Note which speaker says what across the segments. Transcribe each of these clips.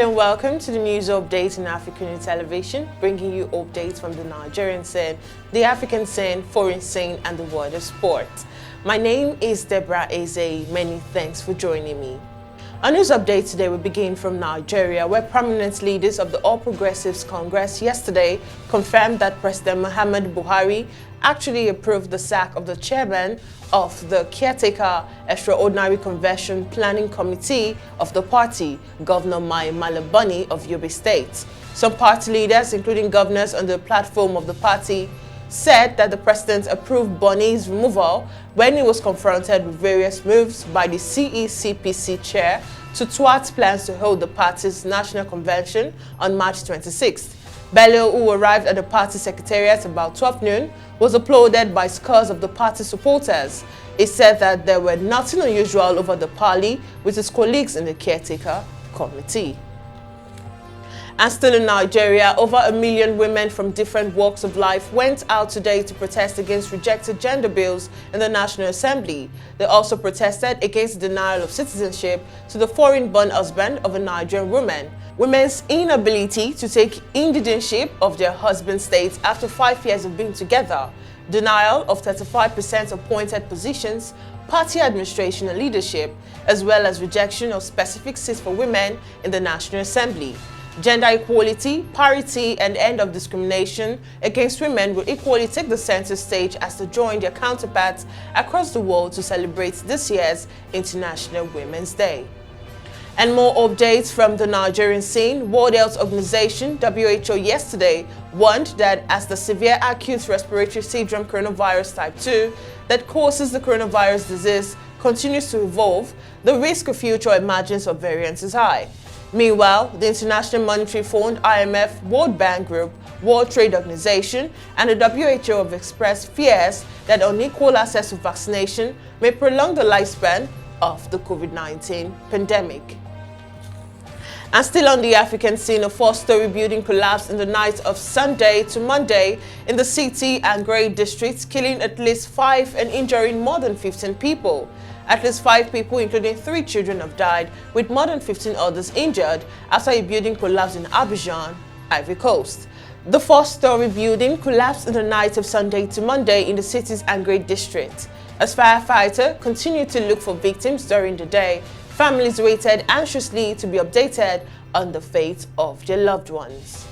Speaker 1: Hello and welcome to the news update in AFRICUNIA TV, bringing you updates from the Nigerian scene, the African scene, foreign scene, and the world of sport. My name is Deborah Ezeh. Many thanks for joining me. Our news update today will begin from Nigeria, where prominent leaders of the All Progressives Congress yesterday confirmed that President Muhammadu Buhari actually approved the sack of the chairman of the caretaker extraordinary convention planning committee of the party, Governor Buni of Yobe State. Some party leaders, including governors on the platform of the party, said that the president approved Buni's removal when he was confronted with various moves by the CECPC chair to thwart plans to hold the party's national convention on March 26th. Bello, who arrived at the party secretariat about 12 noon, was applauded by scores of the party supporters. He said that there were nothing unusual over the parley with his colleagues in the caretaker committee. And still in Nigeria, over 1 million women from different walks of life went out today to protest against rejected gender bills in the National Assembly. They also protested against the denial of citizenship to the foreign-born husband of a Nigerian woman, women's inability to take indigenship of their husband's state after 5 years of being together, denial of 35% appointed positions, party administration and leadership, as well as rejection of specific seats for women in the National Assembly. Gender equality, parity, and end of discrimination against women will equally take the center stage as they join their counterparts across the world to celebrate this year's International Women's Day. And more updates from the Nigerian scene. World Health Organization (WHO) yesterday warned that as the severe acute respiratory syndrome coronavirus type 2 that causes the coronavirus disease continues to evolve, the risk of future emergence of variants is high. Meanwhile, the International Monetary Fund, IMF, World Bank Group, World Trade Organization, and the WHO have expressed fears that unequal access to vaccination may prolong the lifespan of the COVID-19 pandemic. And still on the African scene, a 4-story building collapsed in the night of Sunday to Monday in the City and Grey districts, killing at least 5 and injuring more than 15 people. At least 5 people, including 3 children, have died, with more than 15 others injured after a building collapsed in Abidjan, Ivory Coast. The 4-story building collapsed in the night of Sunday to Monday in the Cities and Grey district. As firefighters continued to look for victims during the day, families waited anxiously to be updated on the fate of their loved ones.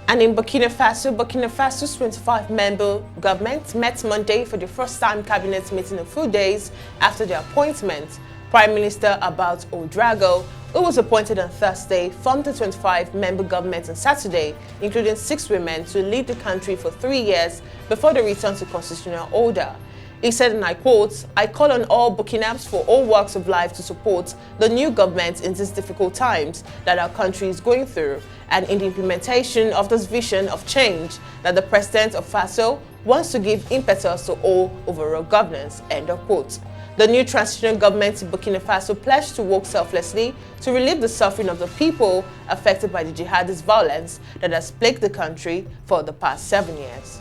Speaker 1: And in Burkina Faso's 25-member government met Monday for the first-time cabinet meeting in 4 days after their appointment. Prime Minister About Ouedraogo, who was appointed on Thursday, formed the 25-member government on Saturday, including 6 women, to lead the country for 3 years before the return to constitutional order. He said, and I quote, "I call on all Burkinabs for all walks of life to support the new government in these difficult times that our country is going through, and in the implementation of this vision of change that the President of Faso wants to give impetus to all overall governance." End of quote. The new transitional government in Burkina Faso pledged to work selflessly to relieve the suffering of the people affected by the jihadist violence that has plagued the country for the past 7 years.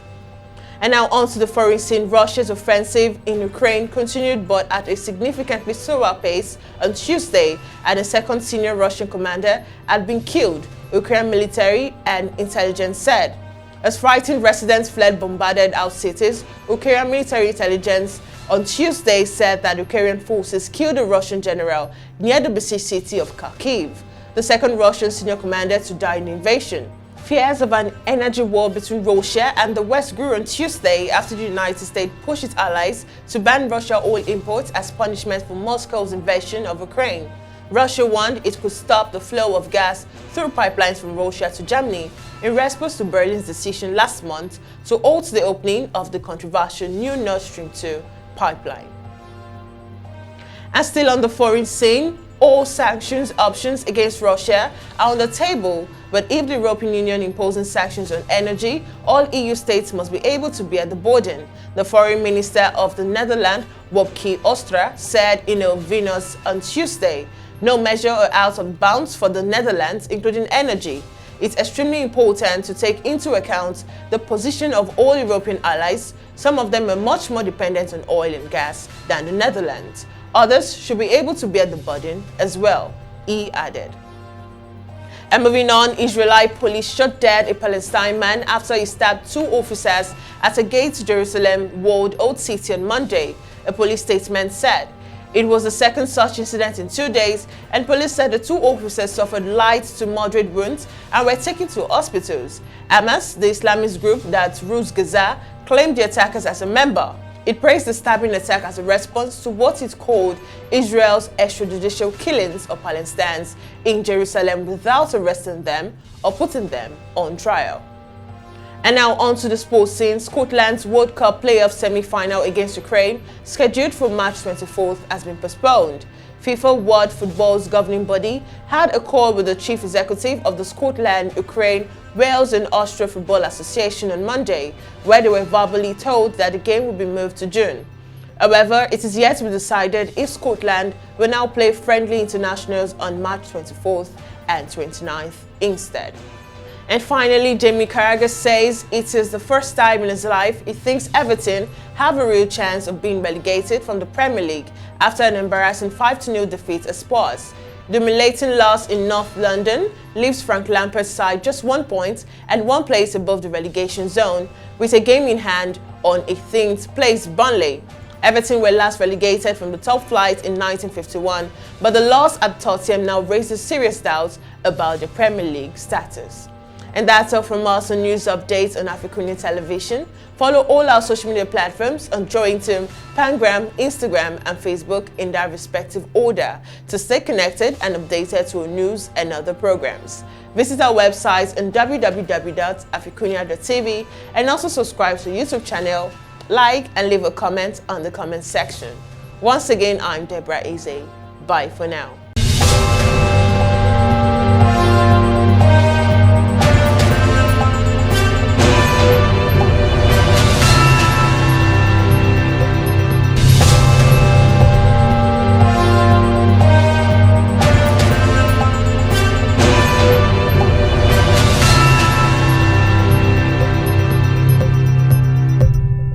Speaker 1: And now on to the foreign scene. Russia's offensive in Ukraine continued, but at a significantly slower pace on Tuesday, and a second senior Russian commander had been killed, Ukrainian military and intelligence said. As frightened residents fled bombarded out cities, Ukrainian military intelligence on Tuesday said that Ukrainian forces killed a Russian general near the besieged city of Kharkiv, the second Russian senior commander to die in the invasion. Fears of an energy war between Russia and the West grew on Tuesday after the United States pushed its allies to ban Russian oil imports as punishment for Moscow's invasion of Ukraine. Russia warned it could stop the flow of gas through pipelines from Russia to Germany in response to Berlin's decision last month to halt the opening of the controversial new Nord Stream 2 pipeline. And still on the foreign scene, all sanctions options against Russia are on the table, but if the European Union imposes sanctions on energy, all EU states must be able to bear the burden, the Foreign Minister of the Netherlands, Wopke Hoekstra, said in a Venus on Tuesday. No measure are out of bounds for the Netherlands, including energy. It's extremely important to take into account the position of all European allies. Some of them are much more dependent on oil and gas than the Netherlands. Others should be able to bear the burden as well, he added. And moving on, Israeli police shot dead a Palestinian man after he stabbed 2 officers at a gate to Jerusalem walled Old City on Monday, a police statement said. It was the second such incident in 2 days, and police said the 2 officers suffered light to moderate wounds and were taken to hospitals. Hamas, the Islamist group that rules Gaza, claimed the attackers as a member. It praised the stabbing attack as a response to what it called Israel's extrajudicial killings of Palestinians in Jerusalem without arresting them or putting them on trial. And now on to the sports scene. Scotland's World Cup playoff semi-final against Ukraine, scheduled for March 24th, has been postponed. FIFA World Football's governing body had a call with the chief executive of the Scotland, Ukraine, Wales and Austria Football Association on Monday, where they were verbally told that the game would be moved to June. However, it is yet to be decided if Scotland will now play friendly internationals on March 24th and 29th instead. And finally, Jamie Carragher says it is the first time in his life he thinks Everton have a real chance of being relegated from the Premier League after an embarrassing 5-0 defeat at Spurs. The humiliating loss in North London leaves Frank Lampard's side just 1 point and 1 place above the relegation zone, with a game in hand on 18th place Burnley. Everton were last relegated from the top flight in 1951, but the loss at Tottenham now raises serious doubts about the Premier League status. And that's all from us on news updates on AFRICUNIA Television. Follow all our social media platforms on Jointum, Pangram, Instagram and Facebook in their respective order to stay connected and updated to our news and other programs. Visit our website on www.africunia.tv and also subscribe to our YouTube channel, like and leave a comment on the comment section. Once again, I'm Deborah Ezeh. Bye for now.